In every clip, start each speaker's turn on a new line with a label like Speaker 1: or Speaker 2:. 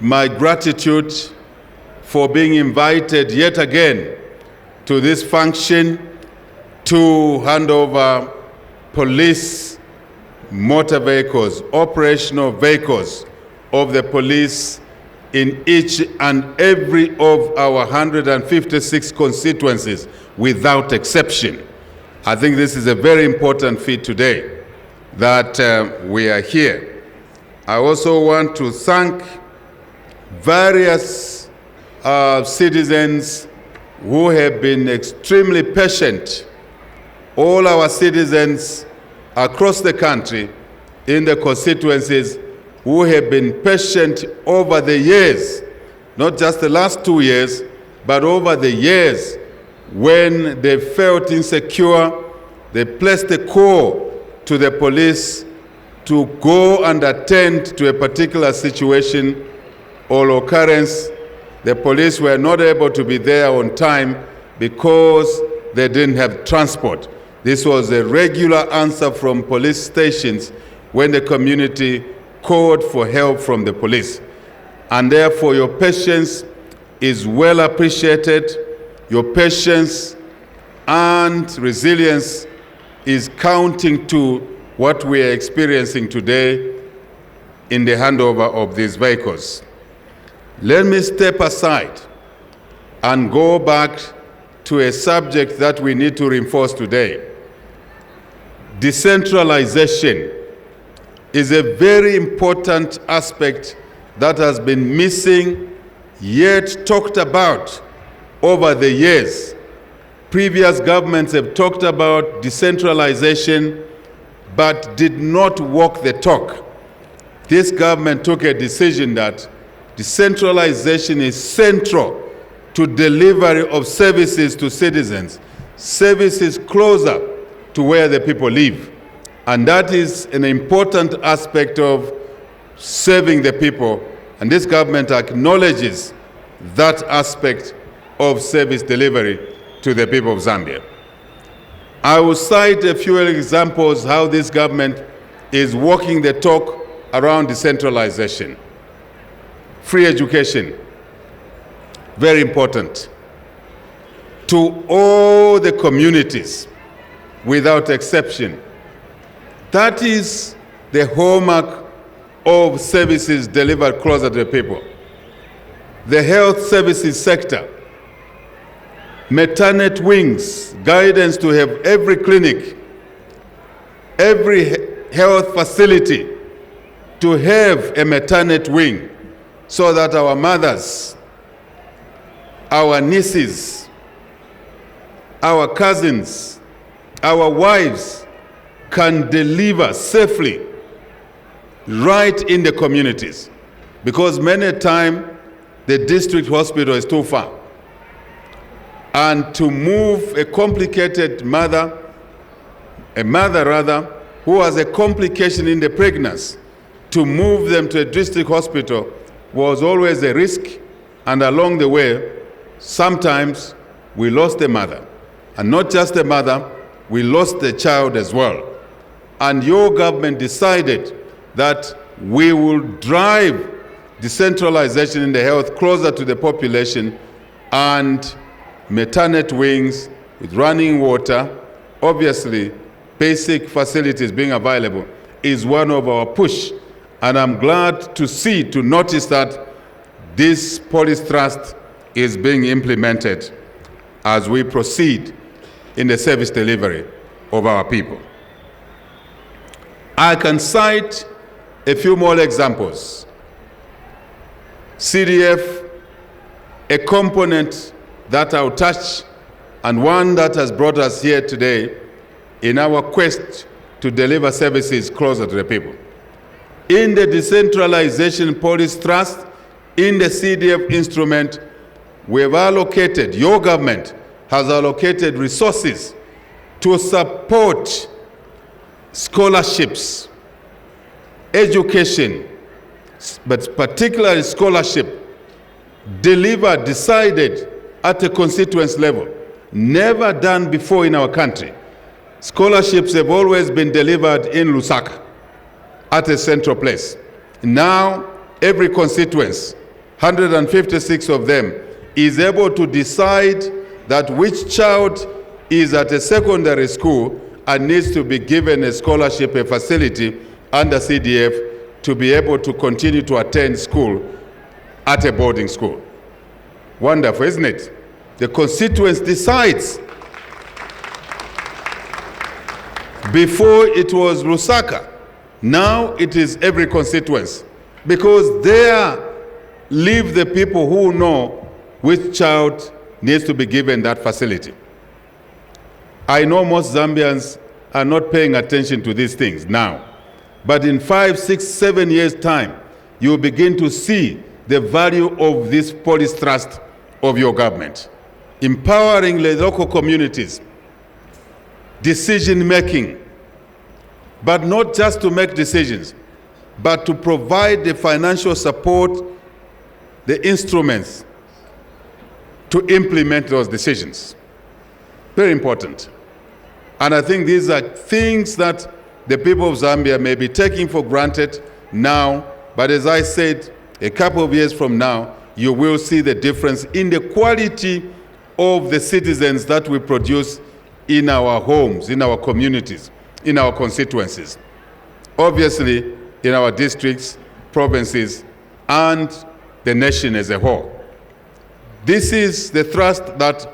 Speaker 1: my gratitude for being invited yet again to this function to hand over police motor vehicles, operational vehicles of the police in each and every of our 156 constituencies without exception. I think this is a very important feat today that we are here. I also want to thank various citizens who have been extremely patient. All our citizens across the country in the constituencies who have been patient over the years, not just the last 2 years, but over the years when they felt insecure, they placed a call to the police to go and attend to a particular situation or occurrence. The police were not able to be there on time because they didn't have transport. This was a regular answer from police stations when the community called for help from the police. And therefore, your patience is well appreciated. Your patience and resilience is counting to what we are experiencing today in the handover of these vehicles. Let me step aside and go back to a subject that we need to reinforce today. Decentralization is a very important aspect that has been missing, yet talked about over the years. Previous governments have talked about decentralization, but did not walk the talk. This government took a decision that decentralization is central to delivery of services to citizens, services closer to where the people live. And that is an important aspect of serving the people. And this government acknowledges that aspect of service delivery to the people of Zambia. I will cite a few examples how this government is walking the talk around decentralization. Free education, very important. To all the communities, without exception. That is the hallmark of services delivered closer to the people. The health services sector, maternity wings, guidance to have every clinic, every health facility to have a maternity wing so that our mothers, our nieces, our cousins, our wives can deliver safely right in the communities, because many times the district hospital is too far. And to move a complicated mother, who has a complication in the pregnancy, to move them to a district hospital was always a risk, and along the way, sometimes we lost the mother. And not just the mother, we lost the child as well. And your government decided that we will drive decentralization in the health closer to the population, and maternity wings with running water, obviously basic facilities being available, is one of our push. And I'm glad to notice that this police trust is being implemented as we proceed in the service delivery of our people. I can cite a few more examples. CDF, a component that I'll touch, and one that has brought us here today in our quest to deliver services closer to the people. In the decentralization police trust, in the CDF instrument, we have allocated, your government has allocated resources to support scholarships, education, but particularly scholarship, decided at a constituency level, never done before in our country. Scholarships have always been delivered in Lusaka at a central place. Now, every constituency 156 of them, is able to decide that which child is at a secondary school and needs to be given a scholarship, a facility under CDF to be able to continue to attend school at a boarding school. Wonderful, isn't it? The constituency decides. Before it was Lusaka, now it is every constituency, because there live the people who know which child needs to be given that facility. I know most Zambians are not paying attention to these things now, but in 5, 6, 7 years' time, you will begin to see the value of this police thrust of your government. Empowering the local communities, decision-making, but not just to make decisions, but to provide the financial support, the instruments to implement those decisions. Very important. And I think these are things that the people of Zambia may be taking for granted now, but as I said, a couple of years from now, you will see the difference in the quality of the citizens that we produce in our homes, in our communities, in our constituencies. Obviously, in our districts, provinces, and the nation as a whole. This is the thrust that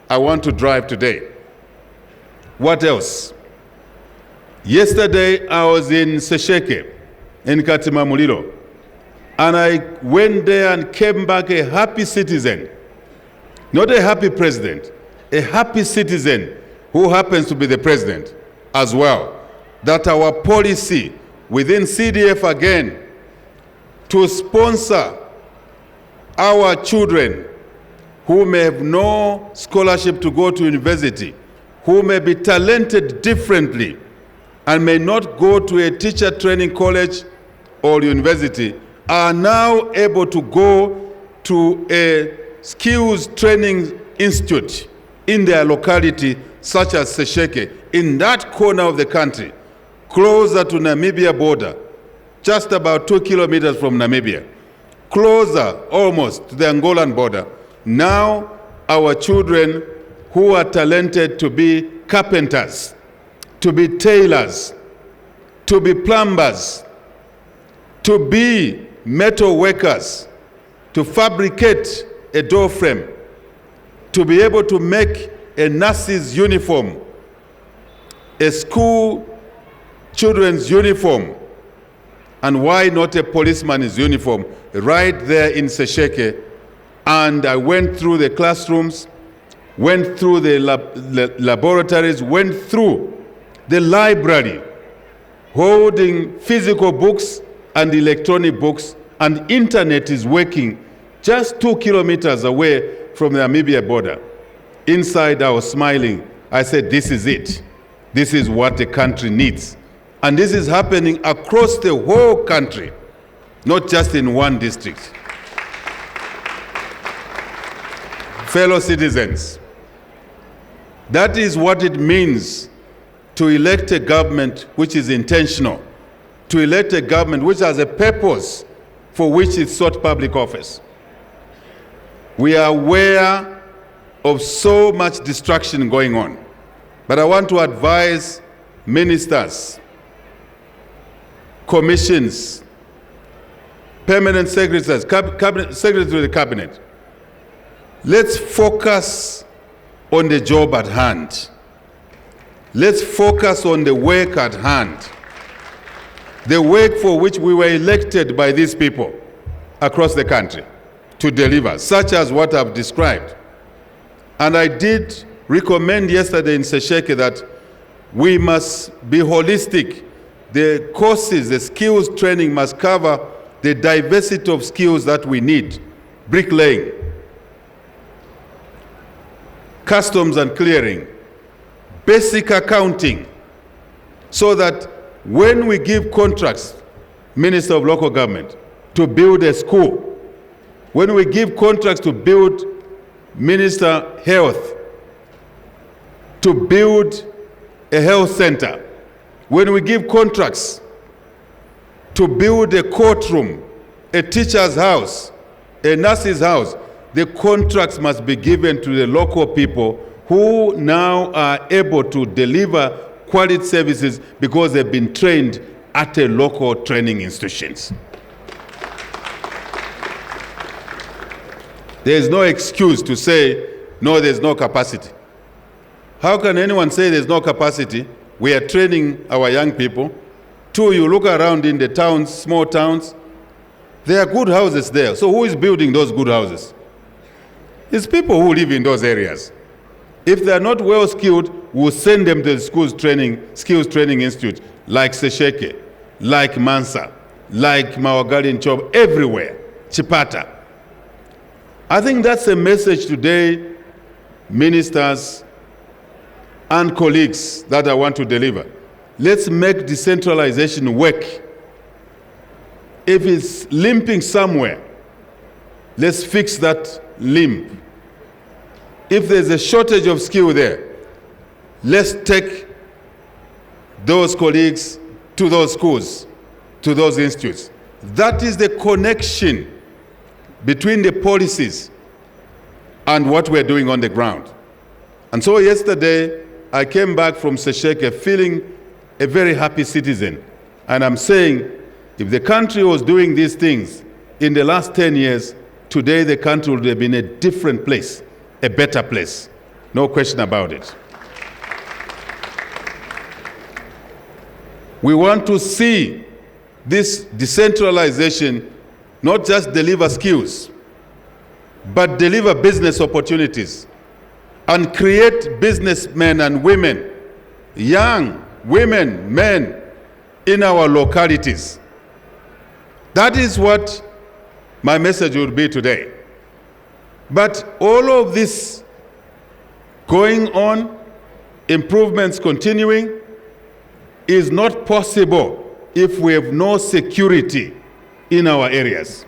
Speaker 1: I want to drive today. What else? Yesterday, I was in Sesheke, in Katimamulilo, and I went there and came back a happy citizen. Not a happy president, a happy citizen who happens to be the president as well. That our policy within CDF again to sponsor our children who may have no scholarship to go to university, who may be talented differently and may not go to a teacher training college or university, are now able to go to a skills training institute in their locality, such as Sesheke, in that corner of the country, closer to Namibia border, just about 2 kilometers from Namibia, closer almost to the Angolan border. Now our children who are talented to be carpenters, to be tailors, to be plumbers, to be metal workers, to fabricate a door frame, to be able to make a nurse's uniform, a school children's uniform, and why not a policeman's uniform, right there in Sesheke. And I went through the classrooms, went through the laboratories, went through the library, holding physical books and electronic books, and internet is working just 2 kilometers away from the Namibia border. Inside, I was smiling. I said, this is it. This is what the country needs. And this is happening across the whole country, not just in one district. Fellow citizens, that is what it means to elect a government which is intentional, to elect a government which has a purpose for which it sought public office. We are aware of so much distraction going on, but I want to advise ministers, commissions, permanent secretaries, secretary to the cabinet. Let's focus on the job at hand. Let's focus on the work at hand. The work for which we were elected by these people across the country to deliver, such as what I've described. And I did recommend yesterday in Sesheke that we must be holistic. The courses, the skills training must cover the diversity of skills that we need. Bricklaying, customs and clearing, basic accounting, so that when we give contracts, Minister of Local Government, to build a school, when we give contracts to build Minister Health, to build a health center, when we give contracts to build a courtroom, a teacher's house, a nurse's house, the contracts must be given to the local people who now are able to deliver quality services because they've been trained at a local training institutions. There is no excuse to say, no, there's no capacity. How can anyone say there's no capacity? We are training our young people. Two, you look around in the towns, small towns, there are good houses there. So who is building those good houses? It's people who live in those areas. If they are not well skilled, we'll send them to the skills training institute, like Sesheke, like Mansa, like Mawagali Nchob, everywhere, Chipata. I think that's a message today, ministers and colleagues, that I want to deliver. Let's make decentralization work. If it's limping somewhere, let's fix that limp. If there's a shortage of skill there, let's take those colleagues to those schools, to those institutes. That is the connection between the policies and what we're doing on the ground. And so yesterday, I came back from Sesheke feeling a very happy citizen. And I'm saying, if the country was doing these things in the last 10 years, today the country would have been a different place, a better place. No question about it. We want to see this decentralization not just deliver skills, but deliver business opportunities and create businessmen and women, young women, men in our localities. That is what my message would be today. But all of this going on, improvements continuing, is not possible if we have no security in our areas.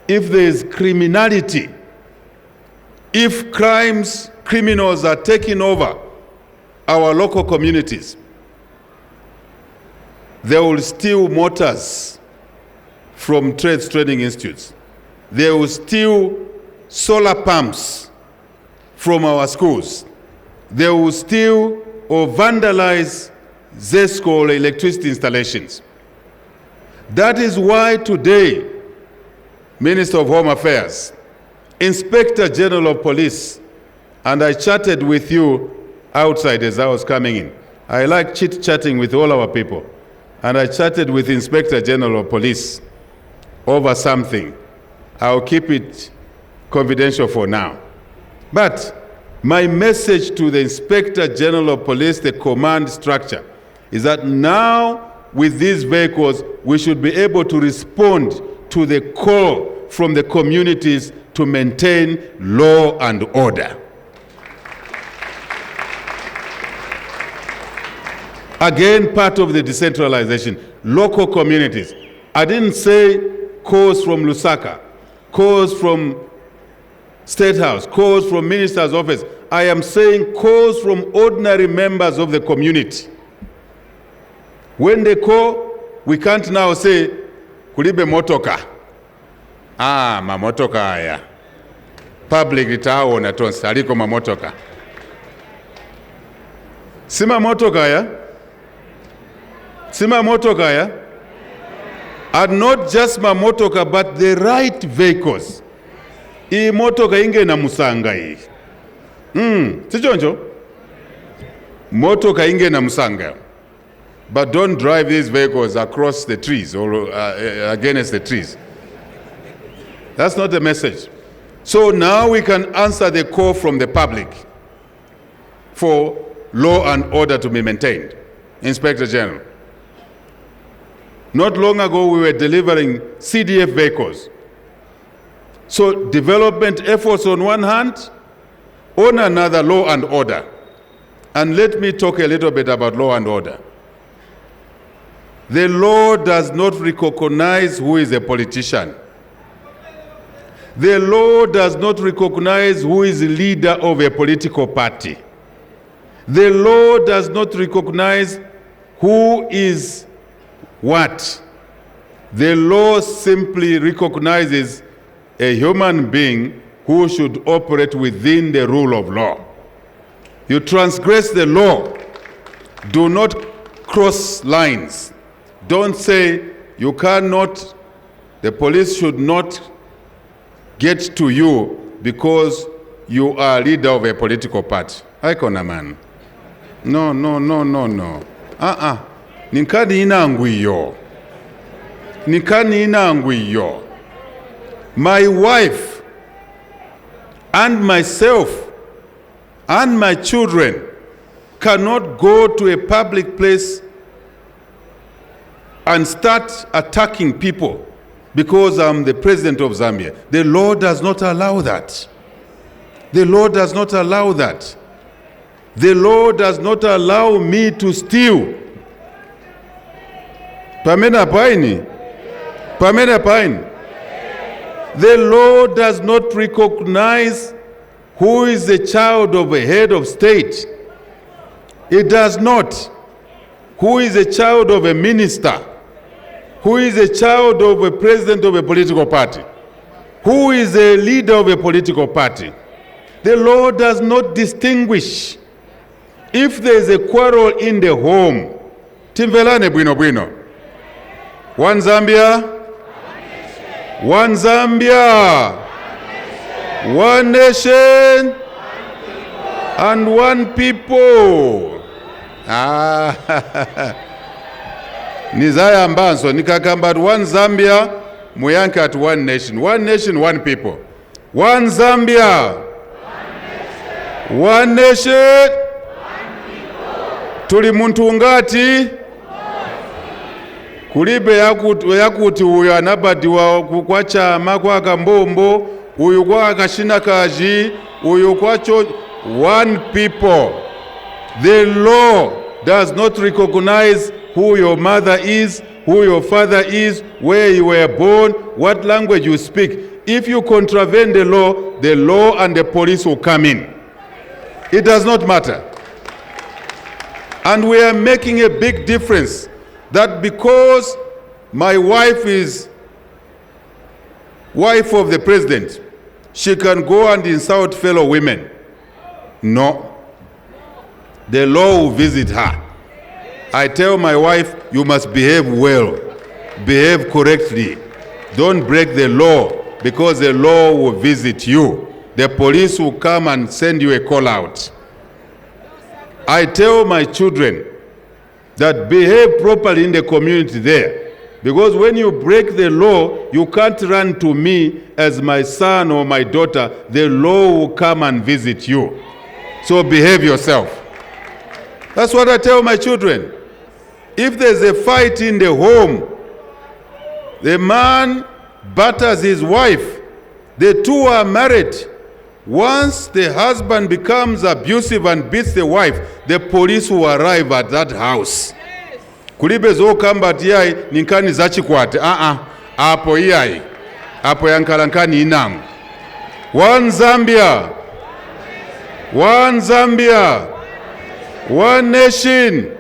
Speaker 1: If there is criminality, if criminals are taking over our local communities, they will steal motors from training institutes. They will steal solar pumps from our schools. They will steal or vandalize ZESCO or electricity installations. That is why today, Minister of Home Affairs, Inspector General of Police, and I chatted with you outside as I was coming in. I like chit-chatting with all our people. And I chatted with Inspector General of Police over something. I'll keep it confidential for now. But my message to the Inspector General of Police, the command structure, is that now with these vehicles, we should be able to respond to the call from the communities to maintain law and order. Again, part of the decentralization, local communities. I didn't say calls from Lusaka, calls from State House, calls from Minister's Office. I am saying calls from ordinary members of the community. When they call, we can't now say, kulibe motoka. Mamotoka haya. Public litao na tonsi, aliko mamotoka. Sima motoka haya. Sima motoka haya. And not just mamotoka, but the right vehicles. Hii motoka inge na musanga hii. Sijonjo? Motoka inge na musanga. But don't drive these vehicles across the trees or against the trees. That's not the message. So now we can answer the call from the public for law and order to be maintained. Inspector General. Not long ago, we were delivering CDF vehicles. So development efforts on one hand, on another, law and order. And let me talk a little bit about law and order. The law does not recognize who is a politician. The law does not recognize who is the leader of a political party. The law does not recognize who is what. The law simply recognizes a human being who should operate within the rule of law. You transgress the law. Do not cross lines. Don't say you cannot, the police should not get to you because you are leader of a political party. Haikona man. No. Ninkani inangwiyo. My wife and myself and my children cannot go to a public place and start attacking people because I'm the president of Zambia. The law does not allow that. The law does not allow that. The law does not allow me to steal. Pamena Paini. The law does not recognize who is the child of a head of state. It does not. Who is a child of a minister? Who is a child of a president of a political party? Who is a leader of a political party? The law does not distinguish. If there is a quarrel in the home, timvelane bwino. One Zambia, one Zambia, one nation, and one people. Nizaya mbanso nikakamba one Zambia, muyanka at one nation, one people. One Zambia, one nation, tuli muntu ngati kulibe yakuti uyu anabadiwa kwa chama kwa kambombo, uyu kwa kashina kaji, uyu kwa one people. The law does not recognize who your mother is, who your father is, where you were born, what language you speak. If you contravene the law and the police will come in. It does not matter. And we are making a big difference that because my wife is wife of the president, she can go and insult fellow women. No. The law will visit her. I tell my wife, you must behave well, behave correctly. Don't break the law because the law will visit you. The police will come and send you a call out. I tell my children that behave properly in the community there. Because when you break the law, you can't run to me as my son or my daughter. The law will come and visit you. So behave yourself. That's what I tell my children. If there's a fight in the home, the man batters his wife. The two are married. Once the husband becomes abusive and beats the wife, the police will arrive at that house. Kulibe zo kamba tiyai ninkani zachikwate. Apo iyai. Apo yankalankani inangu. One Zambia. One Zambia. One nation.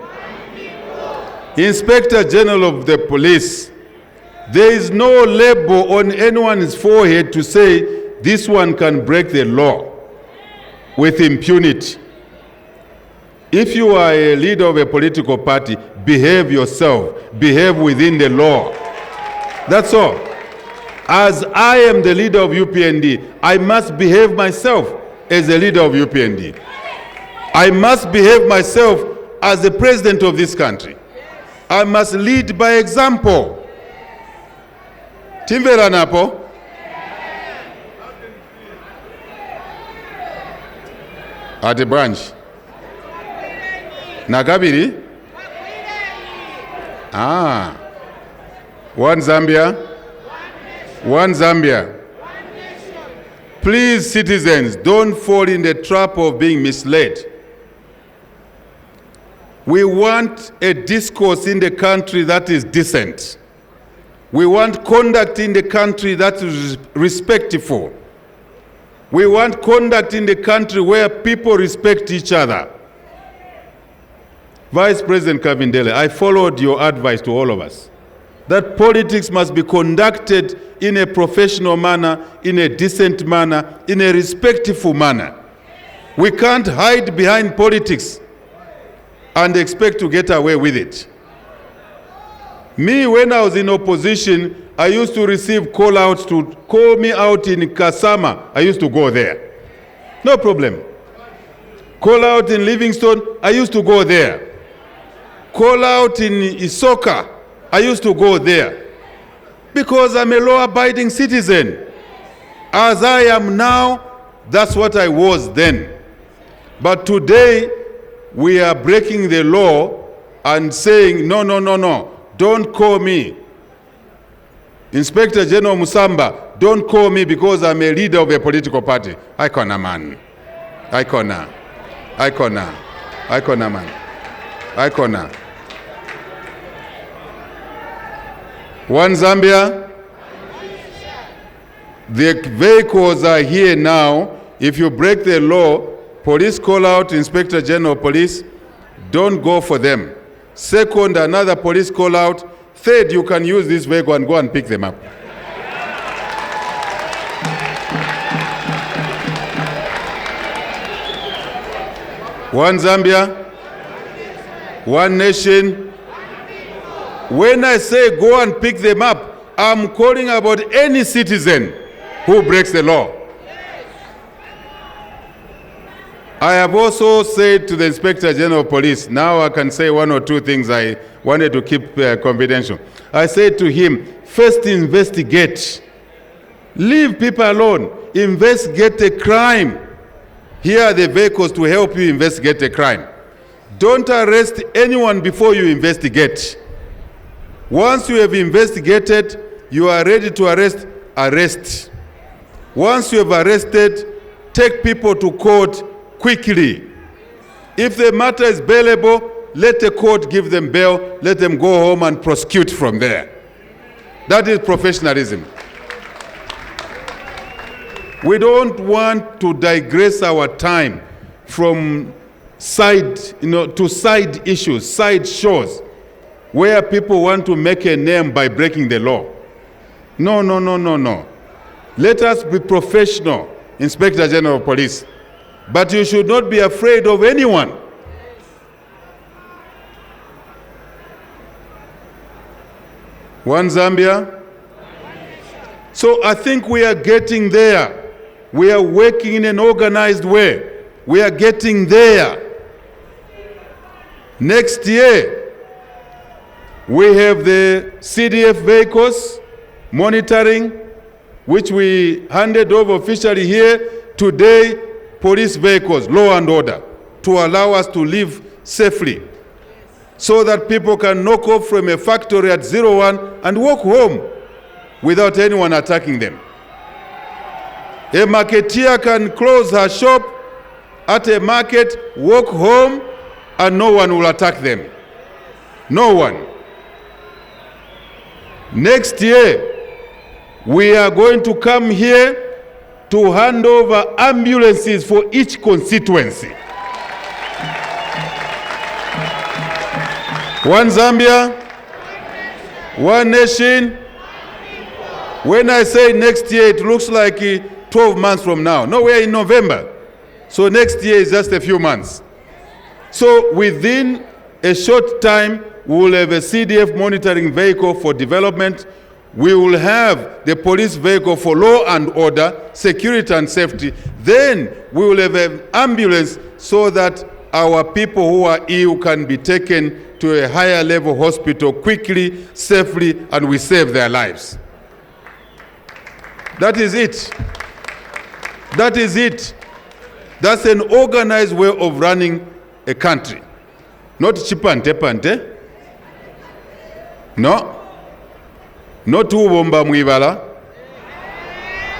Speaker 1: Inspector General of the Police, there is no label on anyone's forehead to say this one can break the law with impunity. If you are a leader of a political party, behave yourself, behave within the law. That's all. As I am the leader of UPND, I must behave myself as a leader of UPND. I must behave myself as the president of this country. I must lead by example. Timvera napo. At the branch. Nakabiri? One Zambia. One Zambia. Please, citizens, don't fall in the trap of being misled. We want a discourse in the country that is decent. We want conduct in the country that is respectful. We want conduct in the country where people respect each other. Vice President Kavindele, I followed your advice to all of us. that politics must be conducted in a professional manner, in a decent manner, in a respectful manner. We can't hide behind politics and expect to get away with it. Me, when I was in opposition, I used to receive call-outs to call me out in Kasama. I used to go there. No problem. Call out in Livingstone, I used to go there. Call out in Isoka, I used to go there. Because I'm a law-abiding citizen. As I am now, that's what I was then. But today, we are breaking the law and saying, no, no, no, no, don't call me. Inspector General Musamba, don't call me because I'm a leader of a political party. Icona, man. Icona. Icona. Icona, man. Icona. One Zambia. The vehicles are here now. If you break the law, police call out Inspector General Police, don't go for them. Second, another police call out. Third, you can use this vehicle and go and pick them up. One Zambia, one nation. When I say go and pick them up, I'm calling about any citizen who breaks the law. I have also said to the Inspector General of Police, now I can say one or two things I wanted to keep confidential. I said to him, first investigate. Leave people alone. Investigate a crime. Here are the vehicles to help you investigate a crime. Don't arrest anyone before you investigate. Once you have investigated, you are ready to arrest, arrest. Once you have arrested, take people to court quickly. If the matter is bailable, let the court give them bail, let them go home and prosecute from there. That is professionalism. We don't want to digress our time from to side issues, side shows, where people want to make a name by breaking the law. No, no, no, no, no. Let us be professional, Inspector General of Police. But you should not be afraid of anyone. One Zambia. So I think we are getting there. We are working in an organized way. We are getting there. Next year, we have the CDF vehicles monitoring, which we handed over officially here. Today, police vehicles, law and order, to allow us to live safely, so that people can knock off from a factory at 01 and walk home without anyone attacking them. A marketeer can close her shop at a market, walk home, and no one will attack them. No one. Next year, we are going to come here to hand over ambulances for each constituency. One Zambia, one nation. When I say next year, it looks like 12 months from now. No, we're in November. So next year is just a few months. So within a short time, we will have a CDF monitoring vehicle for development. We will have the police vehicle for law and order, security and safety. Then we will have an ambulance so that our people who are ill can be taken to a higher level hospital quickly, safely, and we save their lives. That is it. That is it. That's an organized way of running a country. Not chipante-pante. No. Not ubomba mwibala.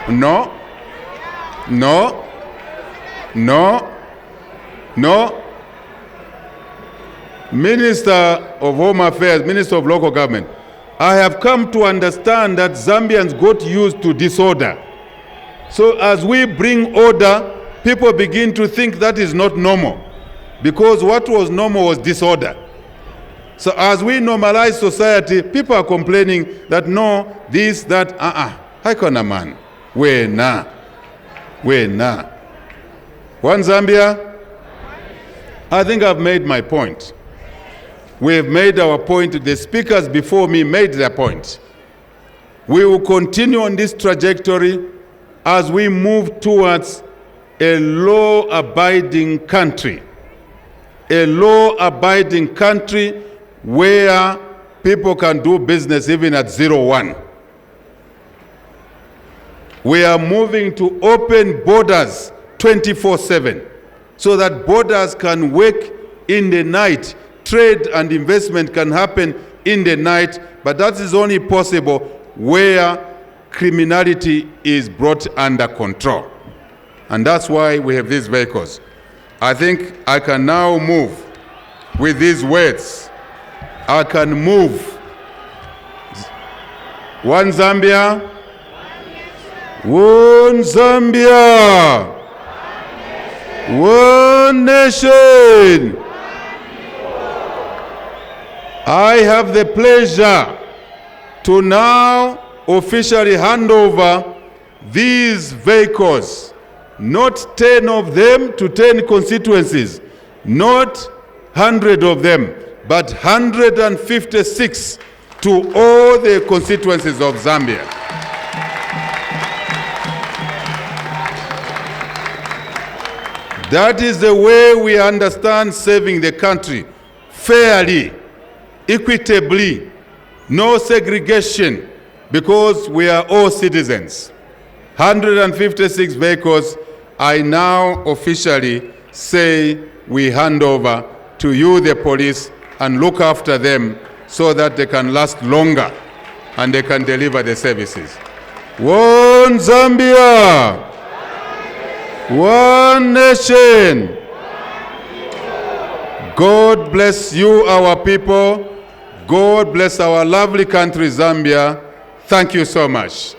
Speaker 1: No. No. No. No. Minister of Home Affairs, Minister of Local Government, I have come to understand that Zambians got used to disorder. So as we bring order, people begin to think that is not normal, because what was normal was disorder. So as we normalize society, people are complaining that no, this, that, haikona man. Wena. One Zambia, I think I've made my point. We've made our point. The speakers before me made their point. We will continue on this trajectory as we move towards a law-abiding country. A law-abiding country where people can do business even at 01. We are moving to open borders 24/7 so that borders can work in the night. Trade and investment can happen in the night, but that is only possible where criminality is brought under control. And that's why we have these vehicles. I think I can now move with these words. I can move. One Zambia. One Zambia. One nation. I have the pleasure to now officially hand over these vehicles, not 10 of them to 10 constituencies, not 100 of them, but 156 to all the constituencies of Zambia. That is the way we understand saving the country, fairly, equitably, no segregation, because we are all citizens. 156 vehicles, I now officially say we hand over to you, the police, and look after them so that they can last longer and they can deliver the services. One Zambia, one nation. God bless you, our people. God bless our lovely country, Zambia. Thank you so much.